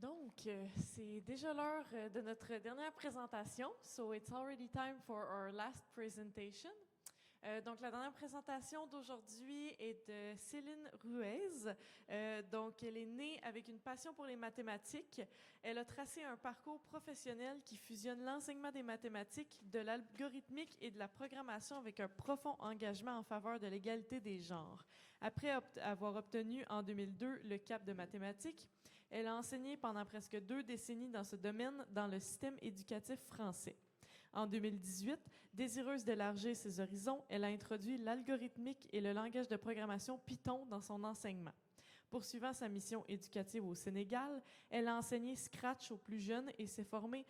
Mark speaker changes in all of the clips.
Speaker 1: Donc, c'est déjà l'heure de notre dernière présentation. So, it's already time for our last presentation. Donc, la dernière présentation d'aujourd'hui est de Céline Ruiz. Donc, elle est née avec une passion pour les mathématiques. Elle a tracé un parcours professionnel qui fusionne l'enseignement des mathématiques, de l'algorithmique et de la programmation avec un profond engagement en faveur de l'égalité des genres. Après avoir obtenu en 2002 le CAP de mathématiques, elle a enseigné pendant presque 2 décennies dans ce domaine dans le système éducatif français. En 2018, désireuse d'élargir ses horizons, elle a introduit l'algorithmique et le langage de programmation Python dans son enseignement. Poursuivant sa mission éducative au Sénégal, elle a enseigné Scratch aux plus jeunes et s'est formée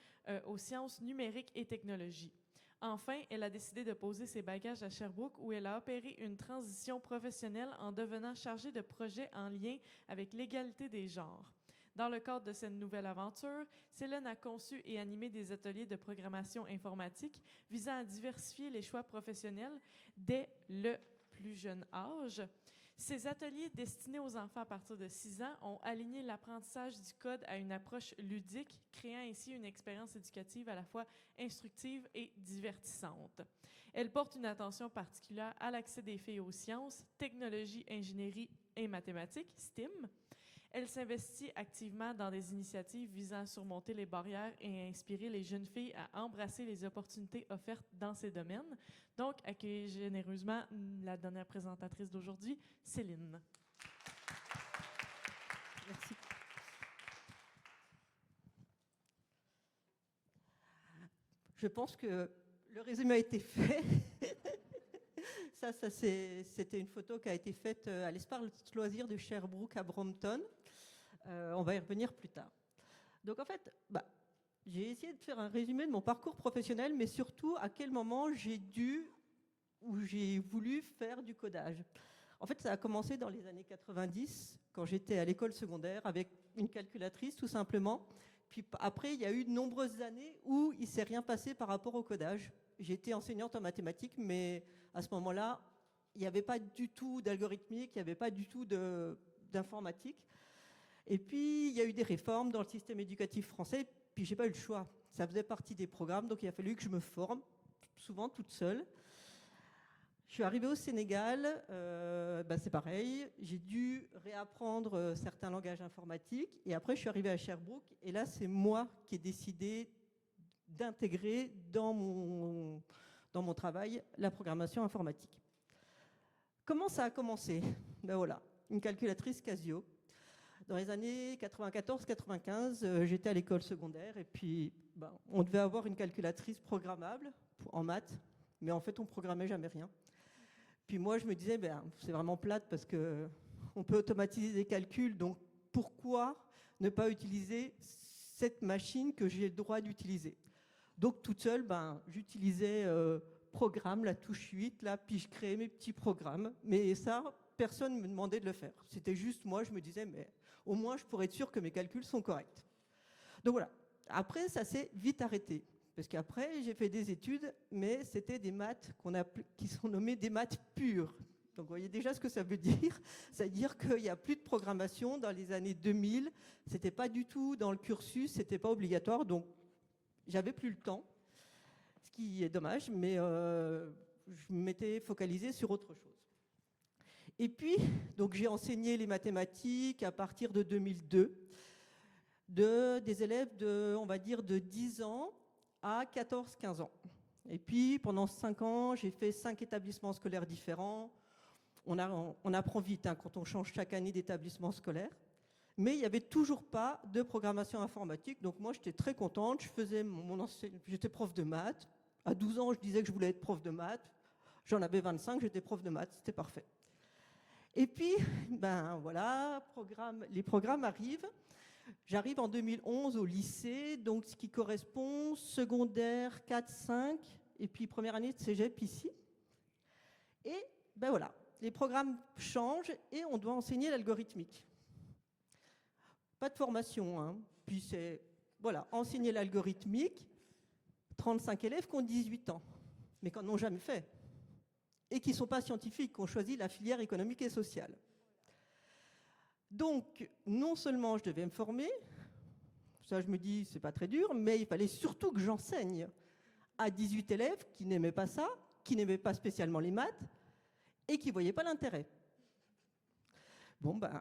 Speaker 1: aux sciences numériques et technologies. Enfin, elle a décidé de poser ses bagages à Sherbrooke où elle a opéré une transition professionnelle en devenant chargée de projets en lien avec l'égalité des genres. Dans le cadre de cette nouvelle aventure, Céline a conçu et animé des ateliers de programmation informatique visant à diversifier les choix professionnels dès le plus jeune âge. Ces ateliers destinés aux enfants à partir de 6 ans ont aligné l'apprentissage du code à une approche ludique, créant ainsi une expérience éducative à la fois instructive et divertissante. Elle porte une attention particulière à l'accès des filles aux sciences, technologies, ingénierie et mathématiques, STEAM. Elle s'investit activement dans des initiatives visant à surmonter les barrières et à inspirer les jeunes filles à embrasser les opportunités offertes dans ces domaines. Donc, accueillez généreusement la dernière présentatrice d'aujourd'hui, Céline.
Speaker 2: Merci. Je pense que le résumé a été fait. C'était une photo qui a été faite à l'espace loisir de Sherbrooke à Brompton. On va y revenir plus tard. Donc en fait, j'ai essayé de faire un résumé de mon parcours professionnel, mais surtout à quel moment j'ai voulu faire du codage. En fait, ça a commencé dans les années 90, quand j'étais à l'école secondaire, avec une calculatrice tout simplement. Puis après, il y a eu de nombreuses années où il ne s'est rien passé par rapport au codage. J'étais enseignante en mathématiques, mais à ce moment-là, il n'y avait pas du tout d'algorithmique, il n'y avait pas du tout d'informatique. Et puis, il y a eu des réformes dans le système éducatif français, puis j'ai pas eu le choix. Ça faisait partie des programmes, donc il a fallu que je me forme, souvent toute seule. Je suis arrivée au Sénégal, c'est pareil, j'ai dû réapprendre certains langages informatiques, et après je suis arrivée à Sherbrooke, et là c'est moi qui ai décidé d'intégrer dans mon travail la programmation informatique. Comment ça a commencé? Voilà, une calculatrice Casio. Dans les années 94-95, j'étais à l'école secondaire et puis on devait avoir une calculatrice programmable en maths, mais en fait on programmait jamais rien. Puis moi je me disais, c'est vraiment plate parce qu'on peut automatiser des calculs, donc pourquoi ne pas utiliser cette machine que j'ai le droit d'utiliser? Donc toute seule, j'utilisais programme, la touche 8, là, puis je créais mes petits programmes. Mais ça, personne ne me demandait de le faire. C'était juste moi, je me disais, mais au moins je pourrais être sûr que mes calculs sont corrects. Donc voilà. Après, ça s'est vite arrêté. Parce qu'après, j'ai fait des études, mais c'était des maths qui sont nommées des maths pures. Donc vous voyez déjà ce que ça veut dire. C'est-à-dire qu'il n'y a plus de programmation dans les années 2000. C'était pas du tout dans le cursus, c'était pas obligatoire. Donc j'avais plus le temps, ce qui est dommage, mais je m'étais focalisée sur autre chose. Et puis, donc j'ai enseigné les mathématiques à partir de 2002, des élèves on va dire, de 10 ans à 14-15 ans. Et puis, pendant 5 ans, j'ai fait 5 établissements scolaires différents. On apprend vite quand on change chaque année d'établissement scolaire. Mais il n'y avait toujours pas de programmation informatique. Donc moi, j'étais très contente. J'étais prof de maths. À 12 ans, je disais que je voulais être prof de maths. J'en avais 25, j'étais prof de maths. C'était parfait. Et puis, voilà, les programmes arrivent. J'arrive en 2011 au lycée, donc ce qui correspond secondaire 4-5, et puis première année de cégep ici. Et voilà, les programmes changent et on doit enseigner l'algorithmique. Pas de formation, Puis c'est, enseigner l'algorithmique, 35 élèves qui ont 18 ans, mais qui n'en ont jamais fait. Et qui ne sont pas scientifiques, qui ont choisi la filière économique et sociale. Donc, non seulement je devais me former, ça, je me dis, c'est pas très dur, mais il fallait surtout que j'enseigne à 18 élèves qui n'aimaient pas ça, qui n'aimaient pas spécialement les maths et qui ne voyaient pas l'intérêt. Bon, ben,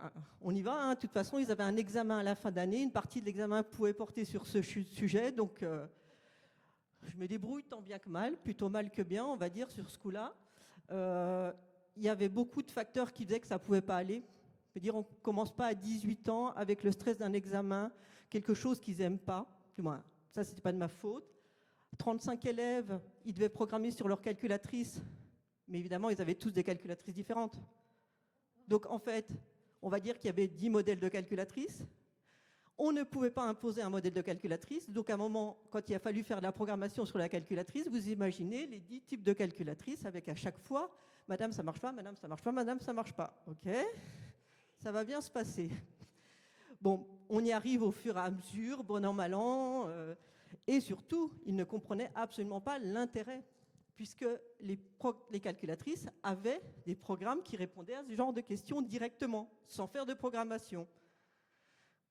Speaker 2: on y va. Hein. De toute façon, ils avaient un examen à la fin d'année. Une partie de l'examen pouvait porter sur ce sujet. Donc, je me débrouille tant bien que mal, plutôt mal que bien, on va dire, sur ce coup-là. Il y avait beaucoup de facteurs qui faisaient que ça ne pouvait pas aller. Je veux dire, on ne commence pas à 18 ans avec le stress d'un examen, quelque chose qu'ils n'aiment pas. Du moins, ça, ce n'était pas de ma faute. 35 élèves, ils devaient programmer sur leur calculatrice. Mais évidemment, ils avaient tous des calculatrices différentes. Donc, en fait, on va dire qu'il y avait 10 modèles de calculatrices. On ne pouvait pas imposer un modèle de calculatrice. Donc, à un moment, quand il a fallu faire de la programmation sur la calculatrice, vous imaginez les 10 types de calculatrices avec à chaque fois « Madame, ça ne marche pas, Madame, ça ne marche pas, Madame, ça ne marche pas. » OK ? Ça va bien se passer. Bon, on y arrive au fur et à mesure, bon an, mal an. Et surtout, ils ne comprenaient absolument pas l'intérêt, puisque les calculatrices avaient des programmes qui répondaient à ce genre de questions directement, sans faire de programmation.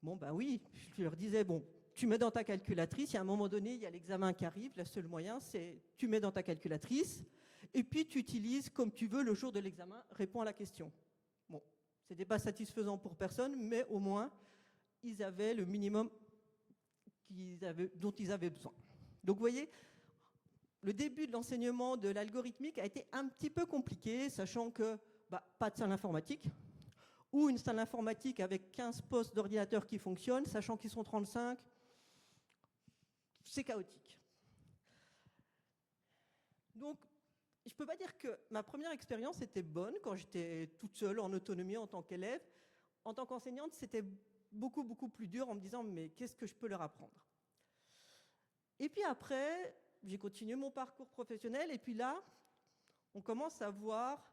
Speaker 2: Bon, ben oui, je leur disais, bon, tu mets dans ta calculatrice, et à un moment donné, il y a l'examen qui arrive, le seul moyen, c'est tu mets dans ta calculatrice, et puis tu utilises comme tu veux le jour de l'examen, réponds à la question. Bon, ce n'était pas satisfaisant pour personne, mais au moins, ils avaient le minimum dont ils avaient besoin. Donc, vous voyez, le début de l'enseignement de l'algorithmique a été un petit peu compliqué, sachant que pas de salle informatique, ou une salle informatique avec 15 postes d'ordinateur qui fonctionnent, sachant qu'ils sont 35, c'est chaotique. Donc, je ne peux pas dire que ma première expérience était bonne quand j'étais toute seule en autonomie en tant qu'élève. En tant qu'enseignante, c'était beaucoup, beaucoup plus dur en me disant « mais qu'est-ce que je peux leur apprendre ?» Et puis après, j'ai continué mon parcours professionnel et puis là, on commence à voir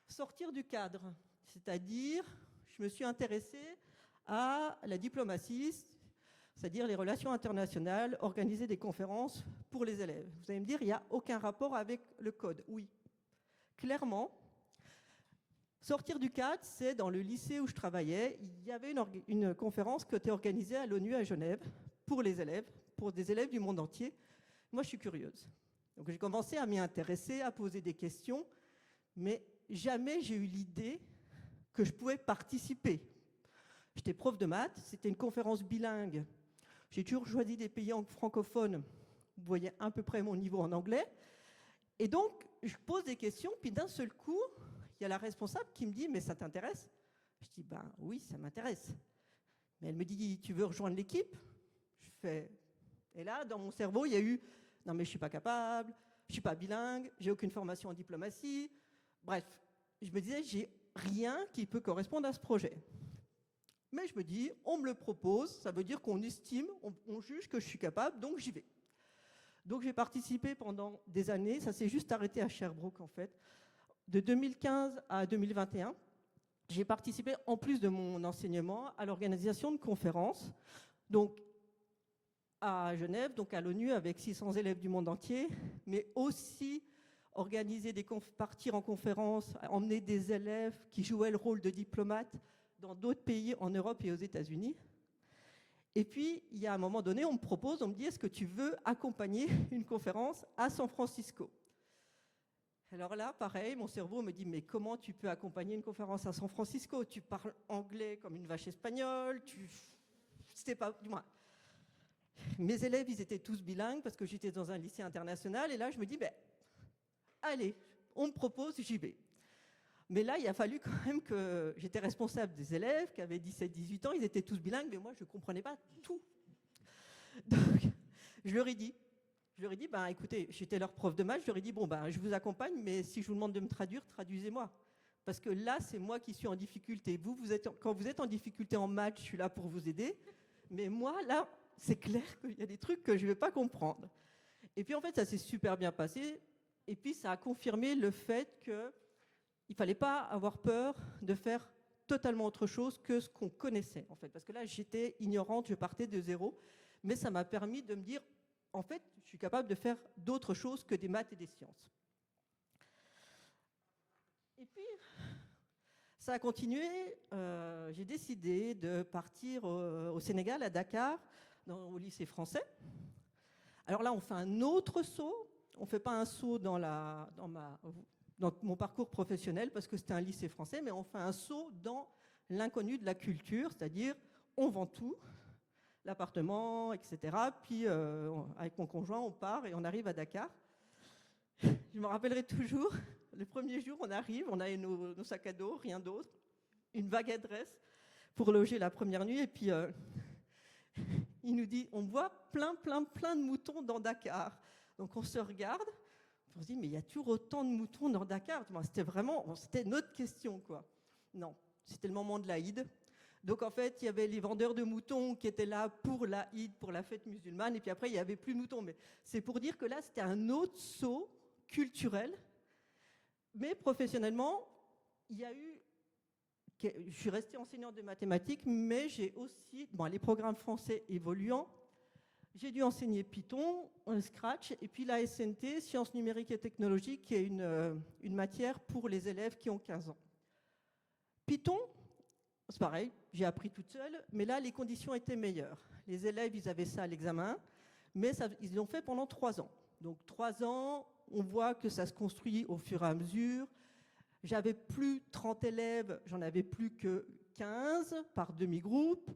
Speaker 2: sortir du cadre. C'est-à-dire, je me suis intéressée à la diplomatie, c'est-à-dire les relations internationales, organiser des conférences pour les élèves. Vous allez me dire, il n'y a aucun rapport avec le code. Oui, clairement. Sortir du cadre, c'est dans le lycée où je travaillais, il y avait une conférence qui était organisée à l'ONU à Genève pour les élèves, pour des élèves du monde entier. Moi, je suis curieuse. Donc, j'ai commencé à m'y intéresser, à poser des questions, mais jamais j'ai eu l'idée que je pouvais participer. J'étais prof de maths, c'était une conférence bilingue. J'ai toujours choisi des pays francophones. Vous voyez à peu près mon niveau en anglais. Et donc, je pose des questions, puis d'un seul coup, il y a la responsable qui me dit « mais ça t'intéresse ?» Je dis « ben oui, ça m'intéresse. » Mais elle me dit « tu veux rejoindre l'équipe ?» Je fais... Et là, dans mon cerveau, il y a eu « non mais je ne suis pas capable, je ne suis pas bilingue, j'ai aucune formation en diplomatie. » Bref, je me disais « j'ai rien qui peut correspondre à ce projet. » Mais je me dis « on me le propose, ça veut dire qu'on estime, on juge que je suis capable, donc j'y vais. » Donc j'ai participé pendant des années, ça s'est juste arrêté à Sherbrooke en fait. De 2015 à 2021, j'ai participé, en plus de mon enseignement, à l'organisation de conférences, donc à Genève, donc à l'ONU, avec 600 élèves du monde entier, mais aussi organiser partir en conférence, emmener des élèves qui jouaient le rôle de diplomates dans d'autres pays en Europe et aux États-Unis. Et puis, il y a un moment donné, on me dit, est-ce que tu veux accompagner une conférence à San Francisco ? Alors là, pareil, mon cerveau me dit, mais comment tu peux accompagner une conférence à San Francisco ? Tu parles anglais comme une vache espagnole, c'était pas... Du moins, mes élèves, ils étaient tous bilingues parce que j'étais dans un lycée international. Et là, je me dis, allez, on me propose, j'y vais. Mais là, il a fallu quand même que j'étais responsable des élèves qui avaient 17-18 ans. Ils étaient tous bilingues, mais moi, je ne comprenais pas tout. Donc, je leur ai dit, écoutez, j'étais leur prof de maths, je leur ai dit, je vous accompagne, mais si je vous demande de me traduire, traduisez-moi. Parce que là, c'est moi qui suis en difficulté. Quand vous êtes en difficulté en maths, je suis là pour vous aider. Mais moi, là, c'est clair qu'il y a des trucs que je ne vais pas comprendre. Et puis, en fait, ça s'est super bien passé. Et puis, ça a confirmé le fait qu'il ne fallait pas avoir peur de faire totalement autre chose que ce qu'on connaissait, en fait. Parce que là, j'étais ignorante, je partais de zéro. Mais ça m'a permis de me dire, en fait, je suis capable de faire d'autres choses que des maths et des sciences. Et puis, ça a continué. J'ai décidé de partir au Sénégal, à Dakar, au lycée français. Alors là, on fait un autre saut. On ne fait pas un saut dans mon parcours professionnel parce que c'était un lycée français, mais on fait un saut dans l'inconnu de la culture, c'est-à-dire on vend tout, l'appartement, etc. Puis avec mon conjoint, on part et on arrive à Dakar. Je me rappellerai toujours, le premier jour, on arrive, on a nos sacs à dos, rien d'autre, une vague adresse pour loger la première nuit, et puis il nous dit, on voit plein de moutons dans Dakar. Donc on se regarde, on se dit, mais il y a toujours autant de moutons dans Dakar. C'était notre question, quoi. Non, c'était le moment de l'Aïd. Donc en fait, il y avait les vendeurs de moutons qui étaient là pour l'Aïd, pour la fête musulmane, et puis après, il n'y avait plus de moutons. Mais c'est pour dire que là, c'était un autre saut culturel. Mais professionnellement, je suis restée enseignante de mathématiques, mais j'ai aussi, les programmes français évoluant, j'ai dû enseigner Python, Scratch, et puis la SNT, Sciences numériques et technologiques, qui est une matière pour les élèves qui ont 15 ans. Python, c'est pareil, j'ai appris toute seule, mais là, les conditions étaient meilleures. Les élèves, ils avaient ça à l'examen, mais ils l'ont fait pendant 3 ans. Donc 3 ans, on voit que ça se construit au fur et à mesure. J'avais plus 30 élèves, j'en avais plus que 15 par demi-groupe.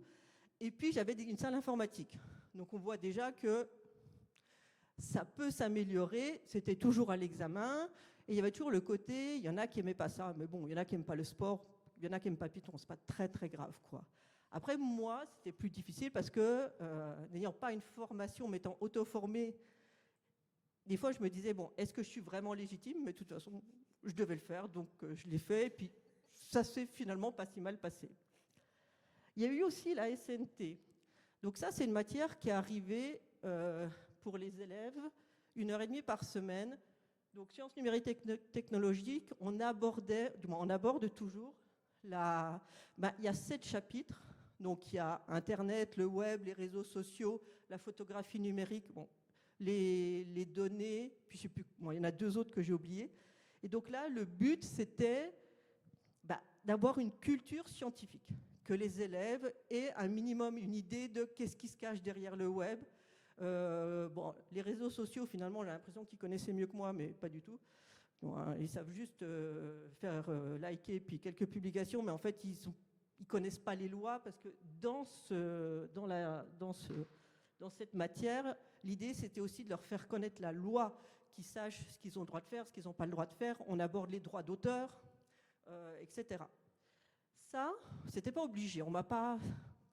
Speaker 2: Et puis, j'avais une salle informatique. Donc, on voit déjà que ça peut s'améliorer. C'était toujours à l'examen. Et il y avait toujours le côté, il y en a qui n'aimaient pas ça. Mais bon, il y en a qui n'aiment pas le sport. Il y en a qui n'aiment pas Python. Ce n'est pas très, très grave, quoi. Après, moi, c'était plus difficile parce que, n'ayant pas une formation, m'étant auto-formée, des fois, je me disais, bon, est-ce que je suis vraiment légitime? Mais de toute façon, je devais le faire, donc je l'ai fait. Et puis, ça s'est finalement pas si mal passé. Il y a eu aussi la SNT. Donc ça, c'est une matière qui est arrivée pour les élèves, 1h30 par semaine. Donc sciences numériques technologiques, on aborde toujours il y a 7 chapitres. Donc il y a Internet, le web, les réseaux sociaux, la photographie numérique, les données, puis je sais plus, il y en a 2 autres que j'ai oubliés. Et donc là, le but, c'était d'avoir une culture scientifique, que les élèves aient un minimum une idée de qu'est-ce qui se cache derrière le web. Les réseaux sociaux, finalement, j'ai l'impression qu'ils connaissaient mieux que moi, mais pas du tout. Ils savent juste faire liker puis quelques publications, mais en fait, ils connaissent pas les lois parce que dans cette matière, l'idée, c'était aussi de leur faire connaître la loi, qu'ils sachent ce qu'ils ont le droit de faire, ce qu'ils n'ont pas le droit de faire. On aborde les droits d'auteur, etc. Ça, c'était pas obligé.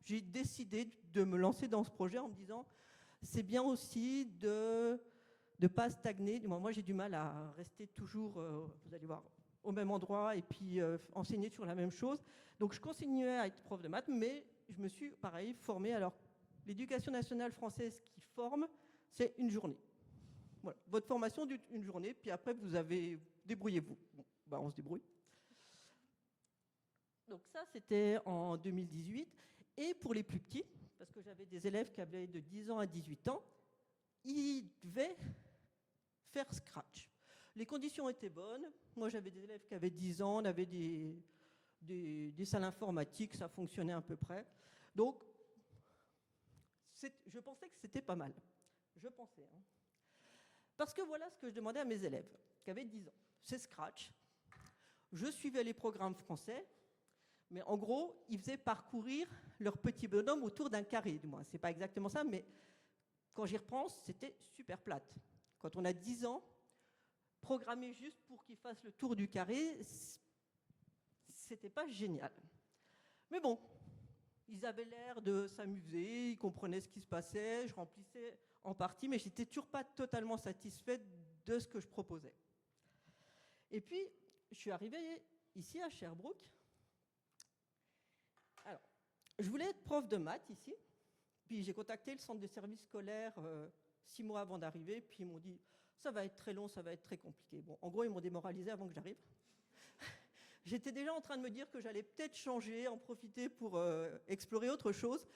Speaker 2: J'ai décidé de me lancer dans ce projet en me disant, c'est bien aussi de ne pas stagner. Moi, j'ai du mal à rester toujours, vous allez voir, au même endroit et puis enseigner sur la même chose. Donc, je continuais à être prof de maths, mais je me suis, pareil, formée. Alors, l'éducation nationale française qui forme, c'est une journée. Voilà. Votre formation dure une journée, puis après, débrouillez-vous. Bon, on se débrouille. Donc ça, c'était en 2018. Et pour les plus petits, parce que j'avais des élèves qui avaient de 10 ans à 18 ans, ils devaient faire Scratch. Les conditions étaient bonnes. Moi, j'avais des élèves qui avaient 10 ans, on avait des salles informatiques, ça fonctionnait à peu près. Donc, je pensais que c'était pas mal. Je pensais. Parce que voilà ce que je demandais à mes élèves, qui avaient 10 ans. C'est Scratch. Je suivais les programmes français, mais en gros, ils faisaient parcourir leur petit bonhomme autour d'un carré. Du moins, c'est pas exactement ça, mais quand j'y repense, c'était super plate. Quand on a 10 ans, programmer juste pour qu'ils fassent le tour du carré, c'était pas génial. Mais bon, ils avaient l'air de s'amuser, ils comprenaient ce qui se passait, je remplissais en partie, mais j'étais toujours pas totalement satisfaite de ce que je proposais. Et puis, je suis arrivée ici à Sherbrooke. Alors, je voulais être prof de maths ici, puis j'ai contacté le centre de services scolaires 6 mois avant d'arriver, puis ils m'ont dit ça va être très long, ça va être très compliqué. Bon, en gros, ils m'ont démoralisé avant que j'arrive. J'étais déjà en train de me dire que j'allais peut-être changer, en profiter pour explorer autre chose.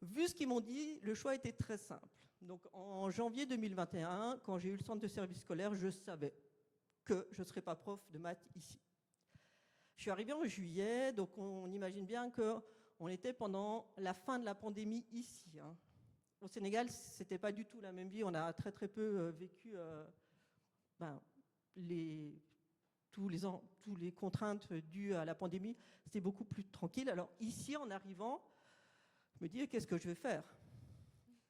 Speaker 2: Vu ce qu'ils m'ont dit, le choix était très simple. Donc en janvier 2021, quand j'ai eu le centre de service scolaire, je savais que je ne serais pas prof de maths ici. Je suis arrivée en juillet, donc on imagine bien qu'on était pendant la fin de la pandémie ici. au Sénégal, c'était pas du tout la même vie. On a très très peu vécu les, tous les contraintes dues à la pandémie. C'était beaucoup plus tranquille. Alors ici, en arrivant, je me dis qu'est-ce que je vais faire?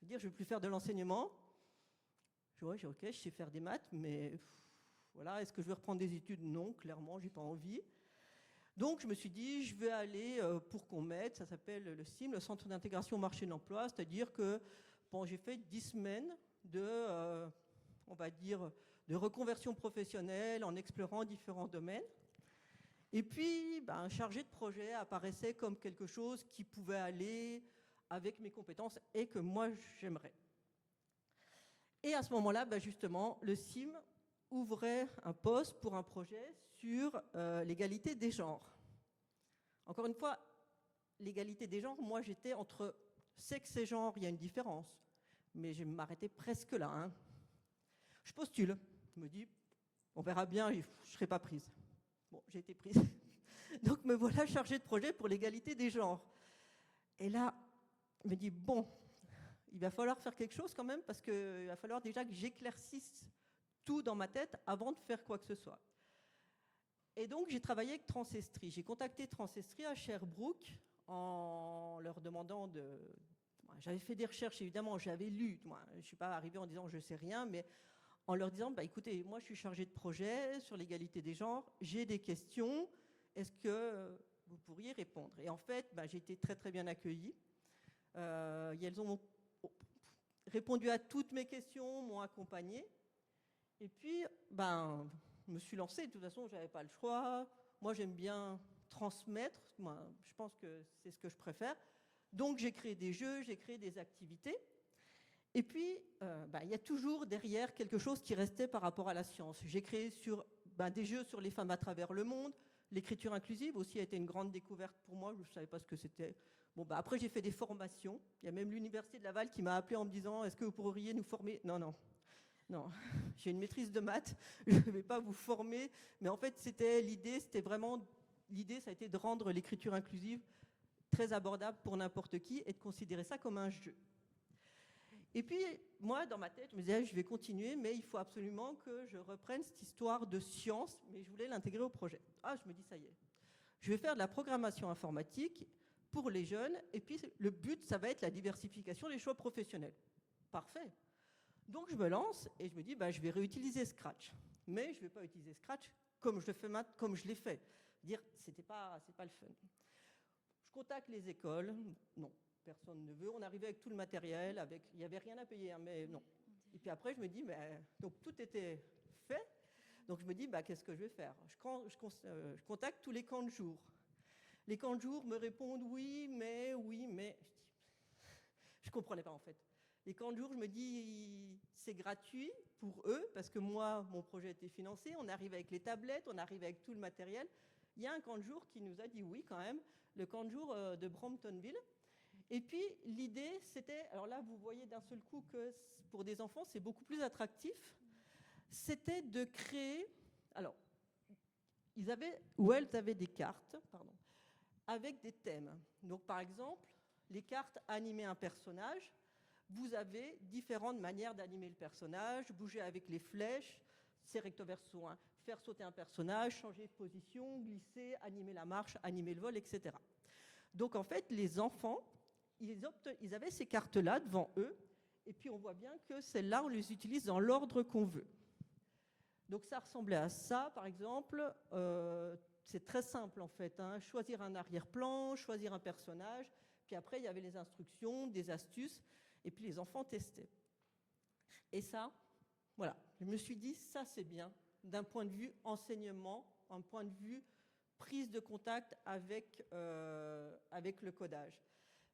Speaker 2: Je vais plus faire de l'enseignement. Ok, je sais faire des maths, mais voilà, est-ce que je vais reprendre des études? Non, clairement, j'ai pas envie. Donc, je me suis dit, je vais aller pour qu'on m'aide. Ça s'appelle le CIM, le Centre d'intégration au marché de l'emploi. C'est-à-dire que j'ai fait 10 semaines de, on va dire, de reconversion professionnelle en explorant différents domaines. Et puis, un chargé de projet apparaissait comme quelque chose qui pouvait aller avec mes compétences et que moi, j'aimerais. Et à ce moment-là, justement, le CIM ouvrait un poste pour un projet sur l'égalité des genres. Encore une fois, l'égalité des genres, moi j'étais entre sexe et genre, il y a une différence. Mais je m'arrêtais presque là. Hein. Je postule, je me dis, on verra bien, je ne serai pas prise. Bon, j'ai été prise. Donc me voilà chargée de projet pour l'égalité des genres. Et là, je me dis, bon, il va falloir faire quelque chose quand même, parce qu'il va falloir déjà que j'éclaircisse tout dans ma tête avant de faire quoi que ce soit. Et donc, j'ai travaillé avec Transestri. J'ai contacté Transestri à Sherbrooke en leur demandant de... J'avais fait des recherches, évidemment, j'avais lu. Je ne suis pas arrivée en disant « je ne sais rien », mais en leur disant écoutez, moi, je suis chargée de projet sur l'égalité des genres, j'ai des questions, est-ce que vous pourriez répondre? Et en fait, j'ai été très, très bien accueillie. Elles ont répondu à toutes mes questions, m'ont accompagnée. Et puis, je me suis lancée. De toute façon, je n'avais pas le choix. Moi, j'aime bien transmettre. Moi, je pense que c'est ce que je préfère. Donc, j'ai créé des jeux, j'ai créé des activités. Et puis, il y a toujours derrière quelque chose qui restait par rapport à la science. J'ai créé des jeux sur les femmes à travers le monde. L'écriture inclusive aussi a été une grande découverte pour moi. Je ne savais pas ce que c'était. Après, j'ai fait des formations. Il y a même l'Université de Laval qui m'a appelé en me disant « Est-ce que vous pourriez nous former ?» Non, j'ai une maîtrise de maths, je ne vais pas vous former. Mais en fait, l'idée, ça a été de rendre l'écriture inclusive très abordable pour n'importe qui et de considérer ça comme un jeu. Et puis, moi, dans ma tête, je me disais, je vais continuer, mais il faut absolument que je reprenne cette histoire de science, mais je voulais l'intégrer au projet. Je me dis, ça y est, je vais faire de la programmation informatique pour les jeunes, et puis le but, ça va être la diversification des choix professionnels. Parfait. Donc, je me lance et je me dis, je vais réutiliser Scratch. Mais je ne vais pas utiliser Scratch comme je l'ai fait. Dire, c'est pas le fun. Je contacte les écoles. Non, personne ne veut. On arrivait avec tout le matériel. Il n'y avait rien à payer, mais non. Et puis après, je me dis, donc tout était fait. Donc, je me dis, qu'est-ce que je vais faire? Je contacte tous les camps de jour. Les camps de jour me répondent, oui, mais. Je ne comprenais pas, en fait. Les camps de jour, je me dis, c'est gratuit pour eux, parce que moi, mon projet était financé, on arrive avec les tablettes, on arrive avec tout le matériel. Il y a un camp de jour qui nous a dit oui quand même, le camp de jour de Bramptonville. Et puis, l'idée, c'était, alors là, vous voyez d'un seul coup que pour des enfants, c'est beaucoup plus attractif, c'était de créer, alors, elles avaient des cartes, avec des thèmes. Donc, par exemple, les cartes animaient un personnage. Vous avez différentes manières d'animer le personnage, bouger avec les flèches, c'est recto verso, faire sauter un personnage, changer de position, glisser, animer la marche, animer le vol, etc. Donc en fait, les enfants, ils avaient ces cartes-là devant eux, et puis on voit bien que celles-là, on les utilise dans l'ordre qu'on veut. Donc ça ressemblait à ça, par exemple, c'est très simple en fait, choisir un arrière-plan, choisir un personnage, puis après il y avait les instructions, des astuces, et puis les enfants testaient. Et ça, voilà, je me suis dit, ça c'est bien, d'un point de vue enseignement, d'un point de vue prise de contact avec le codage.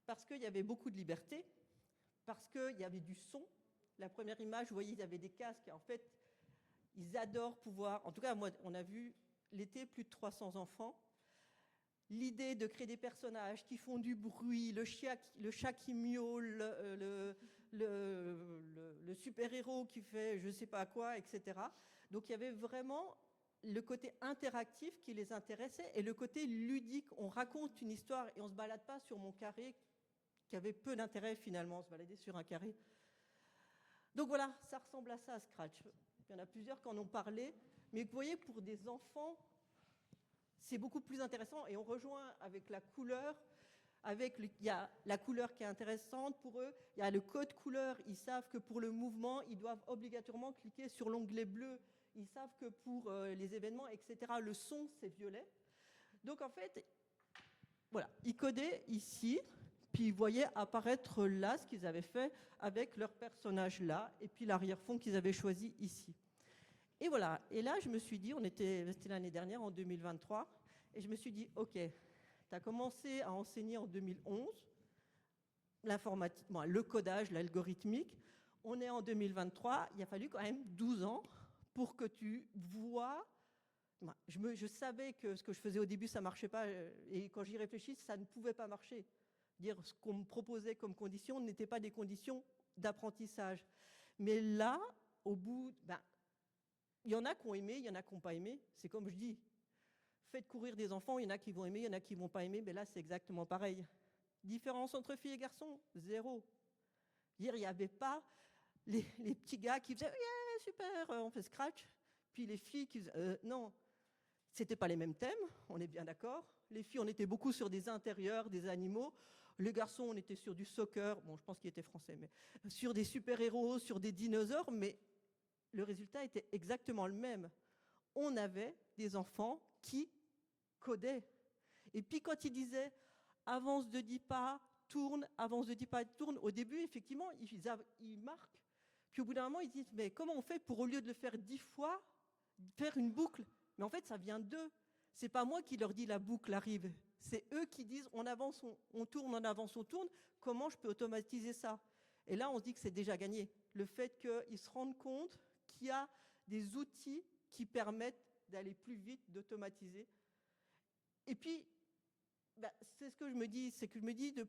Speaker 2: Parce qu'il y avait beaucoup de liberté, parce qu'il y avait du son. La première image, vous voyez, il y avait des casques, et en fait, ils adorent pouvoir, en tout cas, moi, on a vu l'été plus de 300 enfants. L'idée de créer des personnages qui font du bruit, le chat qui miaule, le super-héros qui fait je ne sais pas quoi, etc. Donc il y avait vraiment le côté interactif qui les intéressait et le côté ludique. On raconte une histoire et on ne se balade pas sur mon carré qui avait peu d'intérêt finalement, se balader sur un carré. Donc voilà, ça ressemble à ça, Scratch. Il y en a plusieurs qui en ont parlé, mais vous voyez, pour des enfants, c'est beaucoup plus intéressant, et on rejoint avec la couleur. Il y a la couleur qui est intéressante pour eux, il y a le code couleur, ils savent que pour le mouvement, ils doivent obligatoirement cliquer sur l'onglet bleu, ils savent que pour les événements, etc., le son, c'est violet. Donc en fait, voilà, ils codaient ici, puis ils voyaient apparaître là ce qu'ils avaient fait avec leur personnage là, et puis l'arrière-fond qu'ils avaient choisi ici. Et voilà, et là je me suis dit, c'était l'année dernière, en 2023, et je me suis dit, ok, tu as commencé à enseigner en 2011, l'informatique, bon, le codage, l'algorithmique. On est en 2023, il a fallu quand même 12 ans pour que tu vois. Je savais que ce que je faisais au début, ça ne marchait pas, et quand j'y réfléchis, ça ne pouvait pas marcher. Dire ce qu'on me proposait comme conditions n'était pas des conditions d'apprentissage. Mais là, au bout, il y en a qui ont aimé, il y en a qui n'ont pas aimé. C'est comme je dis, faites courir des enfants, il y en a qui vont aimer, il y en a qui ne vont pas aimer, mais là, c'est exactement pareil. Différence entre filles et garçons, zéro. Dire, il n'y avait pas les petits gars qui faisaient yeah, super, on fait Scratch, puis les filles qui faisaient non, c'était pas les mêmes thèmes, on est bien d'accord. Les filles, on était beaucoup sur des intérieurs, des animaux. Les garçons, on était sur du soccer, bon, je pense qu'il était français, mais sur des super-héros, sur des dinosaures, mais le résultat était exactement le même. On avait des enfants qui codaient. Et puis quand ils disaient avance de 10 pas, tourne, avance de 10 pas, tourne, au début, effectivement, ils marquent. Puis au bout d'un moment, ils disent mais comment on fait pour, au lieu de le faire 10 fois, faire une boucle? Mais en fait, ça vient d'eux. C'est pas moi qui leur dis la boucle arrive. C'est eux qui disent on avance, on tourne, on avance, on tourne. Comment je peux automatiser ça? Et là, on se dit que c'est déjà gagné. Le fait qu'ils se rendent compte qu'il y a des outils qui permettent d'aller plus vite, d'automatiser. Et puis, c'est ce que je me dis, c'est que je me dis de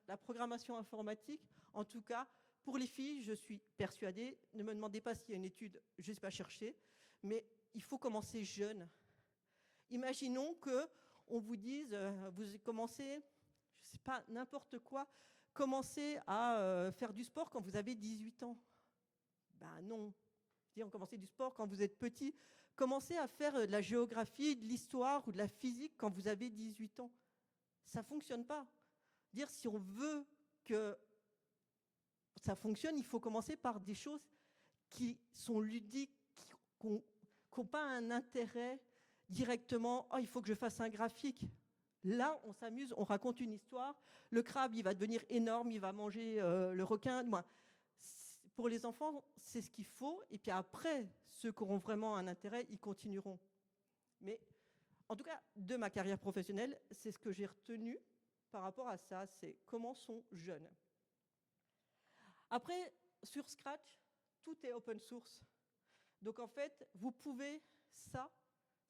Speaker 2: la programmation informatique, en tout cas, pour les filles, je suis persuadée, ne me demandez pas s'il y a une étude, je ne sais pas chercher, mais il faut commencer jeune. Imaginons qu'on vous dise, vous commencez, je ne sais pas, n'importe quoi, commencez à faire du sport quand vous avez 18 ans. Ben non. On commence du sport quand vous êtes petit. Commencez à faire de la géographie, de l'histoire ou de la physique quand vous avez 18 ans. Ça ne fonctionne pas. Dire si on veut que ça fonctionne, il faut commencer par des choses qui sont ludiques, qui n'ont pas un intérêt directement. Oh, il faut que je fasse un graphique. Là, on s'amuse, on raconte une histoire. Le crabe, il va devenir énorme, il va manger le requin. Pour les enfants, c'est ce qu'il faut. Et puis après, ceux qui auront vraiment un intérêt, ils continueront. Mais en tout cas, de ma carrière professionnelle, c'est ce que j'ai retenu par rapport à ça, c'est comment sont jeunes. Après, sur Scratch, tout est open source. Donc en fait, vous pouvez, ça,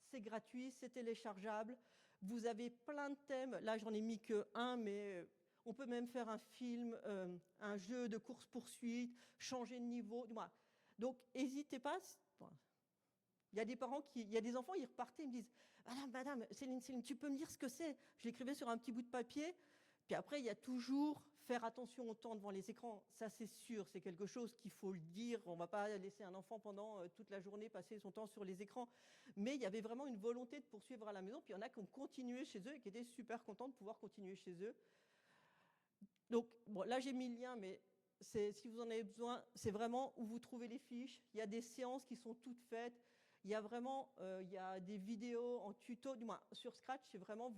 Speaker 2: c'est gratuit, c'est téléchargeable. Vous avez plein de thèmes. Là, j'en ai mis que un, mais on peut même faire un film, un jeu de course-poursuite, changer de niveau. Donc, n'hésitez pas. Il y a des parents il y a des enfants, ils repartaient, ils me disent Madame, Céline, tu peux me dire ce que c'est? Je l'écrivais sur un petit bout de papier. Puis après, il y a toujours faire attention au temps devant les écrans. Ça, c'est sûr, c'est quelque chose qu'il faut le dire. On ne va pas laisser un enfant pendant toute la journée passer son temps sur les écrans. Mais il y avait vraiment une volonté de poursuivre à la maison. Puis il y en a qui ont continué chez eux et qui étaient super contents de pouvoir continuer chez eux. Donc, bon, là, j'ai mis le lien, mais si vous en avez besoin, c'est vraiment où vous trouvez les fiches. Il y a des séances qui sont toutes faites. Il y a vraiment il y a des vidéos en tuto. Du moins, sur Scratch, c'est vraiment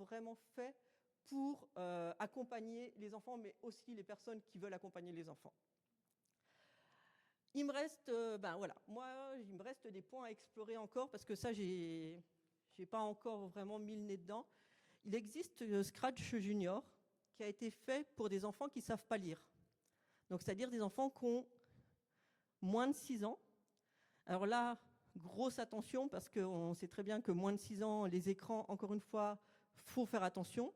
Speaker 2: fait pour accompagner les enfants, mais aussi les personnes qui veulent accompagner les enfants. Il me reste, il me reste des points à explorer encore, parce que ça, j'ai pas encore vraiment mis le nez dedans. Il existe Scratch Junior, qui a été fait pour des enfants qui ne savent pas lire. Donc, c'est-à-dire des enfants qui ont moins de 6 ans. Alors là, grosse attention, parce qu'on sait très bien que moins de 6 ans, les écrans, encore une fois, il faut faire attention.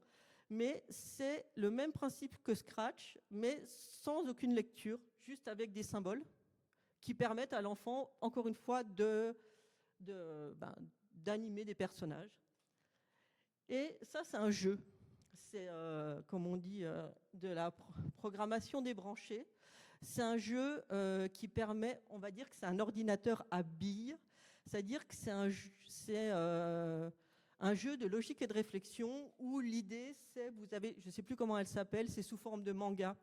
Speaker 2: Mais c'est le même principe que Scratch, mais sans aucune lecture, juste avec des symboles qui permettent à l'enfant, encore une fois, d'animer des personnages. Et ça, c'est un jeu. c'est, comme on dit, de la programmation débranchée. C'est un jeu qui permet, on va dire que c'est un ordinateur à billes, c'est-à-dire que c'est un jeu de logique et de réflexion où l'idée, c'est, vous avez, je ne sais plus comment elle s'appelle, c'est sous forme de manga.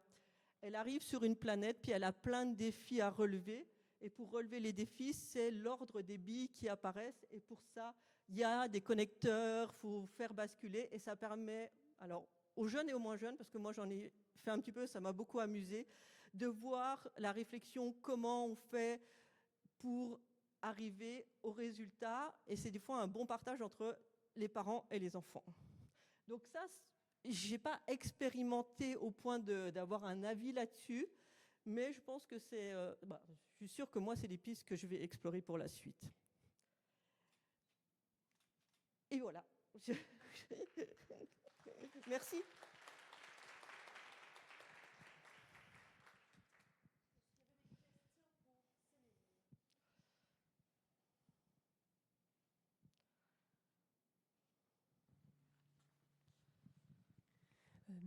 Speaker 2: Elle arrive sur une planète, puis elle a plein de défis à relever. Et pour relever les défis, c'est l'ordre des billes qui apparaissent. Et pour ça, il y a des connecteurs, il faut faire basculer. Et ça permet, alors, aux jeunes et aux moins jeunes, parce que moi j'en ai fait un petit peu, ça m'a beaucoup amusé, de voir la réflexion, comment on fait pour arriver au résultat. Et c'est des fois un bon partage entre les parents et les enfants. Donc ça, je n'ai pas expérimenté au point d'avoir un avis là-dessus, mais je pense que c'est... je suis sûre que moi, c'est des pistes que je vais explorer pour la suite. Et voilà. Merci.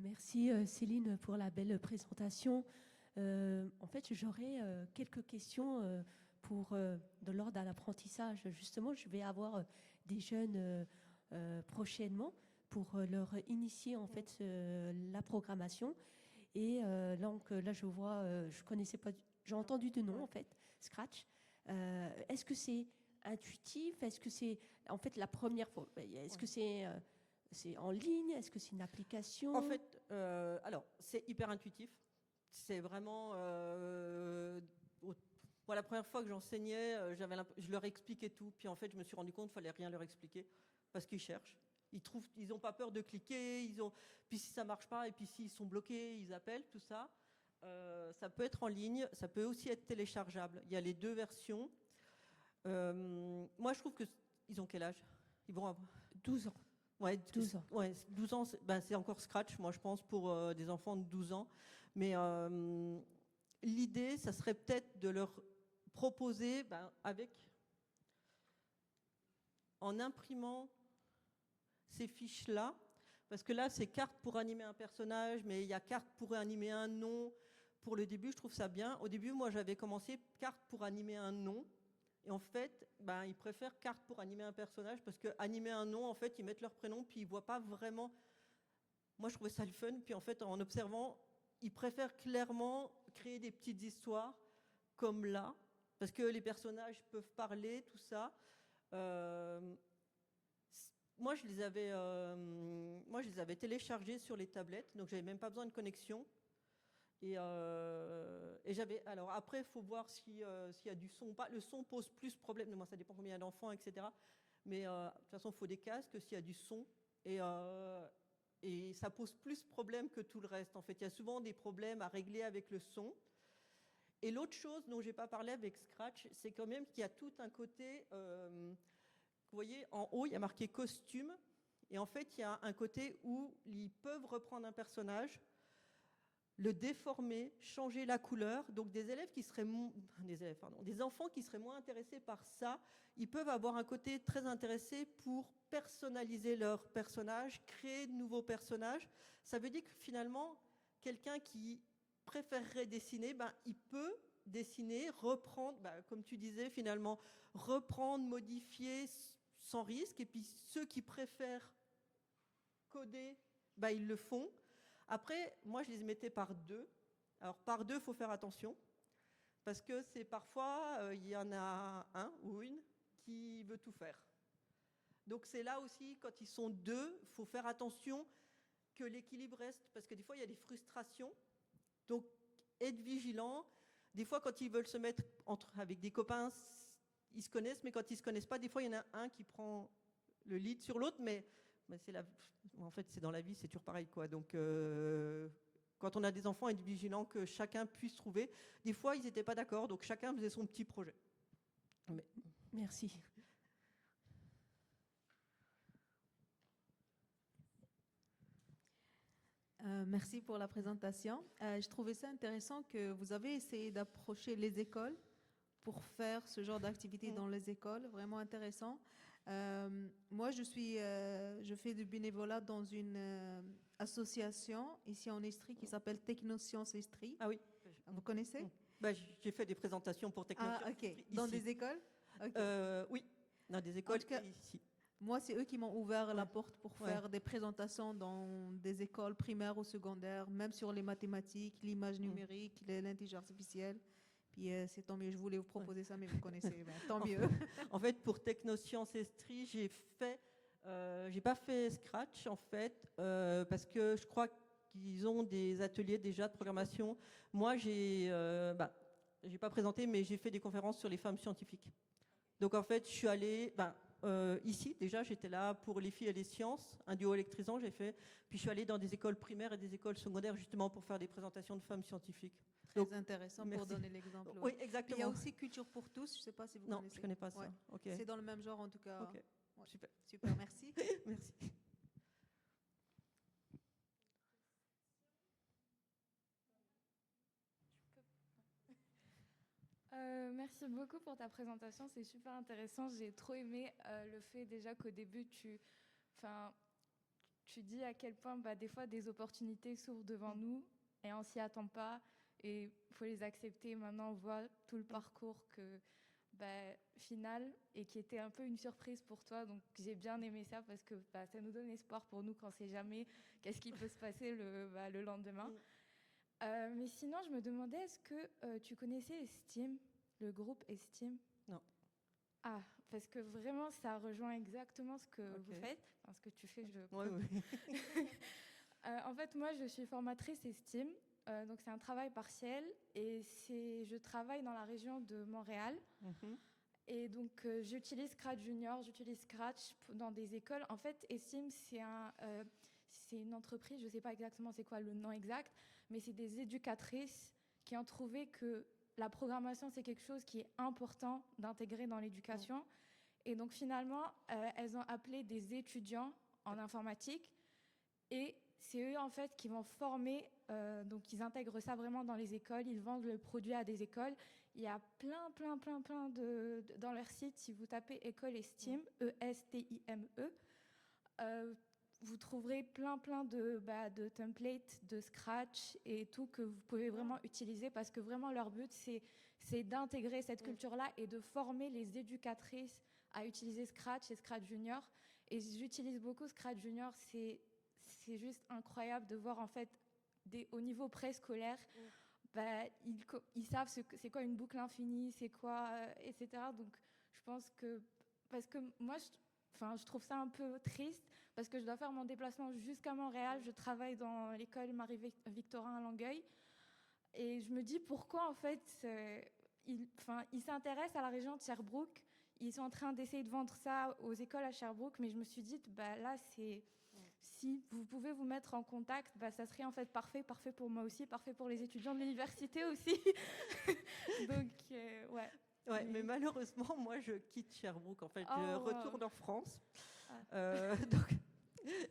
Speaker 3: Merci Céline pour la belle présentation. En fait, j'aurais quelques questions de l'ordre à l'apprentissage. Justement, je vais avoir des jeunes prochainement pour leur initier en fait la programmation. Et là, je vois, je connaissais pas, j'ai entendu de nom en fait, Scratch. Est-ce que c'est intuitif? Est-ce que c'est en fait la première fois? Est-ce que c'est en ligne? Est-ce que c'est une application?
Speaker 2: En fait, alors, c'est hyper intuitif. C'est vraiment... la première fois que j'enseignais, je leur expliquais tout. Puis en fait, je me suis rendu compte qu'il ne fallait rien leur expliquer parce qu'ils cherchent. Ils n'ont pas peur de cliquer. Puis si ça ne marche pas, et puis s'ils sont bloqués, ils appellent, tout ça. Ça peut être en ligne, ça peut aussi être téléchargeable. Il y a les deux versions. Moi, je trouve qu'ils ont quel âge? Ils vont avoir
Speaker 3: 12 ans.
Speaker 2: Ouais, 12 ans. Ouais, 12 ans, c'est encore Scratch, moi je pense, pour des enfants de 12 ans. Mais l'idée, ça serait peut-être de leur proposer, en imprimant ces fiches-là, parce que là, c'est carte pour animer un personnage, mais il y a carte pour animer un nom. Pour le début, je trouve ça bien. Au début, moi, j'avais commencé carte pour animer un nom. Et en fait, ils préfèrent carte pour animer un personnage parce que animer un nom, en fait, ils mettent leur prénom puis ils voient pas vraiment. Moi, je trouvais ça le fun. Puis en fait, en observant, ils préfèrent clairement créer des petites histoires comme là, parce que les personnages peuvent parler, tout ça. Moi, je les avais téléchargés sur les tablettes, donc j'avais même pas besoin de connexion. Et j'avais. Alors après, il faut voir s'il y a du son ou pas. Le son pose plus problème. Moi, ça dépend combien d'enfants, etc. Mais de toute façon, il faut des casques s'il y a du son. Et ça pose plus problème que tout le reste. En fait, il y a souvent des problèmes à régler avec le son. Et l'autre chose dont je n'ai pas parlé avec Scratch, c'est quand même qu'il y a tout un côté. Vous voyez, en haut, il y a marqué costume. Et en fait, il y a un côté où ils peuvent reprendre un personnage, le déformer, changer la couleur. Donc des enfants qui seraient moins intéressés par ça, ils peuvent avoir un côté très intéressé pour personnaliser leur personnage, créer de nouveaux personnages. Ça veut dire que finalement, quelqu'un qui préférerait dessiner, il peut dessiner, reprendre, comme tu disais finalement, reprendre, modifier sans risque. Et puis ceux qui préfèrent coder, ils le font. Après, moi, je les mettais par deux. Alors, par deux, il faut faire attention, parce que c'est parfois, il y en a un ou une qui veut tout faire. Donc, c'est là aussi, quand ils sont deux, il faut faire attention que l'équilibre reste, parce que des fois, il y a des frustrations. Donc, être vigilant. Des fois, quand ils veulent se mettre avec des copains, ils se connaissent, mais quand ils ne se connaissent pas, des fois, il y en a un qui prend le lead sur l'autre, mais en fait, c'est dans la vie, c'est toujours pareil, quoi. Donc, quand on a des enfants, être vigilant que chacun puisse trouver. Des fois, ils n'étaient pas d'accord, donc chacun faisait son petit projet.
Speaker 3: Merci.
Speaker 4: Merci pour la présentation. Je trouvais ça intéressant que vous avez essayé d'approcher les écoles pour faire ce genre d'activité dans les écoles. Vraiment intéressant. Moi, je fais du bénévolat dans une association ici en Estrie qui s'appelle Technosciences Estrie.
Speaker 2: Ah oui.
Speaker 4: Vous connaissez?
Speaker 2: Bah, j'ai fait des présentations pour Technosciences.
Speaker 4: Ah, ok. Dans des écoles? Ok.
Speaker 2: Oui, dans des écoles
Speaker 4: tout cas,
Speaker 2: ici.
Speaker 4: Moi, c'est eux qui m'ont ouvert la
Speaker 2: Ouais.
Speaker 4: porte pour
Speaker 2: Ouais.
Speaker 4: faire des présentations dans des écoles primaires ou secondaires, même sur les mathématiques, l'image numérique, l'intelligence artificielle. Puis c'est tant mieux, je voulais vous proposer ça, mais vous connaissez, ben, tant mieux.
Speaker 2: En fait, pour Technosciences Estrie, j'ai pas fait Scratch en fait, parce que je crois qu'ils ont des ateliers déjà de programmation. Moi, j'ai pas présenté, mais j'ai fait des conférences sur les femmes scientifiques. Donc en fait, je suis allée, ici déjà, j'étais là pour les filles et les sciences, un duo électrisant, j'ai fait. Puis je suis allée dans des écoles primaires et des écoles secondaires justement pour faire des présentations de femmes scientifiques.
Speaker 4: Très
Speaker 2: Donc,
Speaker 4: intéressant pour
Speaker 2: merci.
Speaker 4: donner l'exemple.
Speaker 2: Oui,
Speaker 4: Ouais. Puis
Speaker 2: exactement.
Speaker 4: il y a aussi Culture pour tous, je ne sais pas si vous
Speaker 2: Non,
Speaker 4: connaissez.
Speaker 2: je connais pas ça.
Speaker 4: Ouais.
Speaker 2: Ok.
Speaker 4: C'est dans le même genre en tout cas.
Speaker 2: Ok.
Speaker 4: Ouais.
Speaker 2: Super.
Speaker 4: Super, merci.
Speaker 2: Merci.
Speaker 5: Merci beaucoup pour ta présentation, c'est super intéressant. J'ai trop aimé le fait déjà qu'au début, tu dis à quel point des fois des opportunités s'ouvrent devant nous et on s'y attend pas et il faut les accepter. Maintenant, on voit tout le parcours final et qui était un peu une surprise pour toi. Donc, j'ai bien aimé ça parce que ça nous donne espoir pour nous quand on sait jamais qu'est-ce qui peut se passer le lendemain. Mais sinon, je me demandais, est-ce que tu connaissais Esteem, le groupe Esteem?
Speaker 2: Non.
Speaker 5: Ah, parce que vraiment, ça rejoint exactement ce que vous faites, ce que tu fais.
Speaker 2: Oui.
Speaker 5: En fait, moi, je suis formatrice Esteem, donc c'est un travail partiel, et je travaille dans la région de Montréal. Et donc, j'utilise Scratch Junior, j'utilise Scratch dans des écoles. En fait, Esteem, c'est une entreprise, je ne sais pas exactement c'est quoi le nom exact, mais c'est des éducatrices qui ont trouvé que la programmation, c'est quelque chose qui est important d'intégrer dans l'éducation. Et donc, finalement, elles ont appelé des étudiants en informatique et c'est eux, en fait, qui vont former. Donc, ils intègrent ça vraiment dans les écoles. Ils vendent le produit à des écoles. Il y a plein dans leur site. Si vous tapez école Esteem, E-S-T-I-M-E, vous trouverez plein de templates, de Scratch et tout que vous pouvez vraiment utiliser parce que vraiment leur but, c'est d'intégrer cette culture-là et de former les éducatrices à utiliser Scratch et Scratch Junior. Et j'utilise beaucoup Scratch Junior. C'est juste incroyable de voir en fait au niveau préscolaire, ils savent c'est quoi une boucle infinie, c'est quoi, etc. Donc je pense que parce que moi je trouve ça un peu triste parce que je dois faire mon déplacement jusqu'à Montréal. Je travaille dans l'école Marie-Victorin à Longueuil. Et je me dis pourquoi, en fait, ils s'intéressent à la région de Sherbrooke. Ils sont en train d'essayer de vendre ça aux écoles à Sherbrooke. Mais je me suis dit, là, si vous pouvez vous mettre en contact, ça serait en fait parfait pour moi aussi, parfait pour les étudiants de l'université aussi. Donc, ouais.
Speaker 2: Ouais, mais malheureusement, moi, je quitte Sherbrooke. En fait, je retourne en France.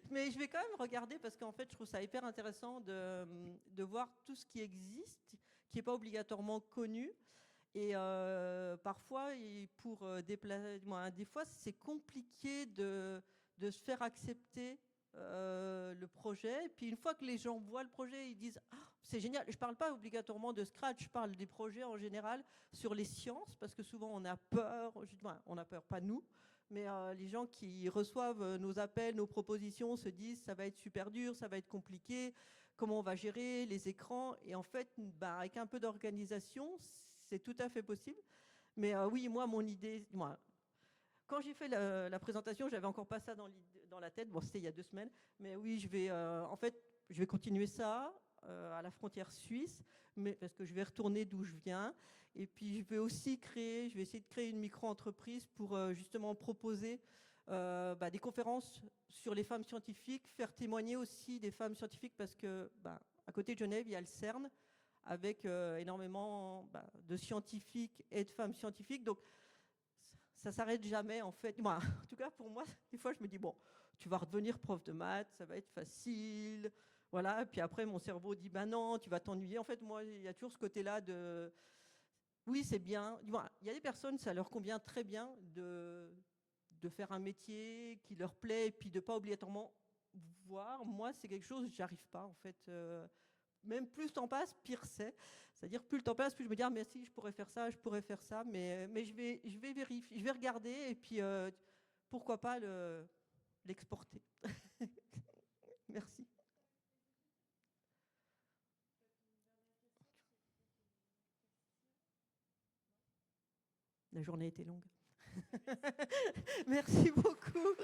Speaker 2: Mais je vais quand même regarder parce qu'en fait, je trouve ça hyper intéressant de voir tout ce qui existe, qui n'est pas obligatoirement connu. Et parfois, des fois, c'est compliqué de se faire accepter le projet. Et puis une fois que les gens voient le projet, ils disent c'est génial. Je ne parle pas obligatoirement de Scratch, je parle des projets en général sur les sciences, parce que souvent on a peur, pas nous, mais les gens qui reçoivent nos appels, nos propositions se disent ça va être super dur, ça va être compliqué, comment on va gérer les écrans. Et en fait, avec un peu d'organisation, c'est tout à fait possible. Mais oui, moi, mon idée, quand j'ai fait la présentation, j'avais encore pas ça dans la tête. Bon, c'était il y a 2 semaines. Mais oui, je vais continuer ça à la frontière suisse, parce que je vais retourner d'où je viens. Et puis, je vais essayer de créer une micro-entreprise pour justement proposer des conférences sur les femmes scientifiques, faire témoigner aussi des femmes scientifiques, parce que à côté de Genève, il y a le CERN, avec énormément de scientifiques et de femmes scientifiques. Donc, ça s'arrête jamais, en fait. Moi, en tout cas, pour moi, des fois, je me dis, bon, tu vas redevenir prof de maths, ça va être facile. Voilà. Puis après, mon cerveau dit, non, tu vas t'ennuyer. En fait, moi, il y a toujours ce côté-là de, oui, c'est bien. Il y a des personnes, ça leur convient très bien de faire un métier qui leur plaît et puis de pas obligatoirement voir. Moi, c'est quelque chose, j'arrive pas en fait. Même plus le temps passe, pire c'est. C'est-à-dire plus le temps passe, plus je me dis mais si je pourrais faire ça, mais je vais vérifier, je vais regarder et puis pourquoi pas l'exporter. Merci. La journée était longue. Merci beaucoup.